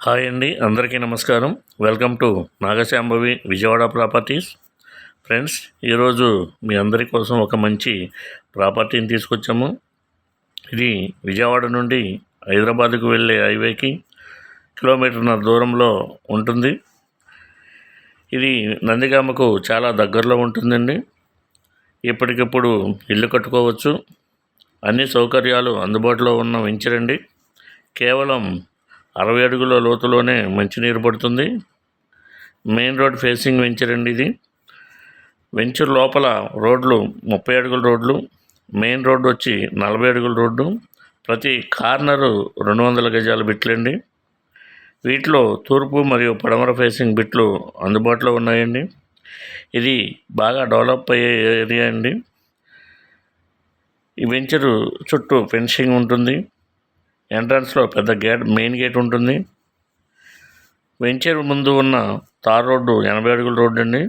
Hi అండి, అందరికీ నమస్కారం. Welcome to Nagashambhavi Vijayawada properties. Friends, ఈరోజు మీ అందరి కోసం ఒక మంచి ప్రాపర్టీని తీసుకొచ్చాము. ఇది విజయవాడ నుండి హైదరాబాద్కు వెళ్ళే హైవేకి కిలోమీటర్న్నర దూరంలో ఉంటుంది. ఇది నందిగామకు చాలా దగ్గరలో ఉంటుందండి. ఇప్పటికిప్పుడు ఇల్లు కట్టుకోవచ్చు. అన్ని సౌకర్యాలు అందుబాటులో ఉన్న వెంచరండి. కేవలం 60 అడుగుల లోతులోనే మంచినీరు పడుతుంది. మెయిన్ రోడ్ ఫేసింగ్ వెంచర్ అండి ఇది. వెంచర్ లోపల రోడ్లు 30 అడుగుల రోడ్లు, మెయిన్ రోడ్డు వచ్చి 40 అడుగుల రోడ్డు. ప్రతి కార్నరు 200 గజాల బిట్లండి. వీటిలో తూర్పు మరియు పడమర ఫేసింగ్ బిట్లు అందుబాటులో ఉన్నాయండి. ఇది బాగా డెవలప్ అయ్యే ఏరియా అండి. ఈ వెంచరు చుట్టూ ఫెన్సింగ్ ఉంటుంది. ఎంట్రన్స్లో పెద్ద మెయిన్ గేట్ ఉంటుంది. వెంచర్ ముందు ఉన్న తార్ రోడ్డు 80 అడుగుల రోడ్డు అండి.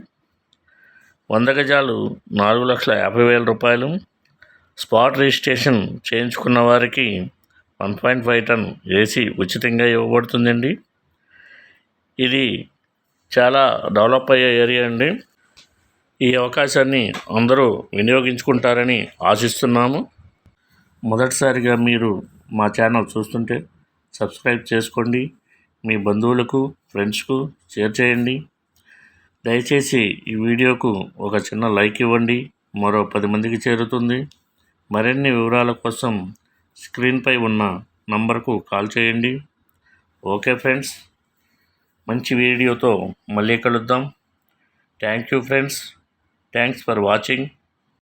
100 గజాలు 4,50,000 రూపాయలు. స్పాట్ రిజిస్ట్రేషన్ చేయించుకున్న వారికి 1.5 టన్ ఏసీ ఉచితంగా ఇవ్వబడుతుందండి. ఇది చాలా డెవలప్ అయ్యే ఏరియా అండి. ఈ అవకాశాన్ని అందరూ వినియోగించుకుంటారని ఆశిస్తున్నాము. మొదటిసారిగా మీరు మా ఛానల్ చూస్తుంటే సబ్స్క్రైబ్ చేసుకోండి. మీ బంధువులకు, ఫ్రెండ్స్కు షేర్ చేయండి. దయచేసి ఈ వీడియోకు ఒక చిన్న లైక్ ఇవ్వండి. మరో 10 మందికి చేరుతుంది. మరిన్ని వివరాల కోసం స్క్రీన్పై ఉన్న నంబర్కు కాల్ చేయండి. ఓకే ఫ్రెండ్స్, మంచి వీడియోతో మళ్ళీ కలుద్దాం. Thank you friends. Thanks for watching.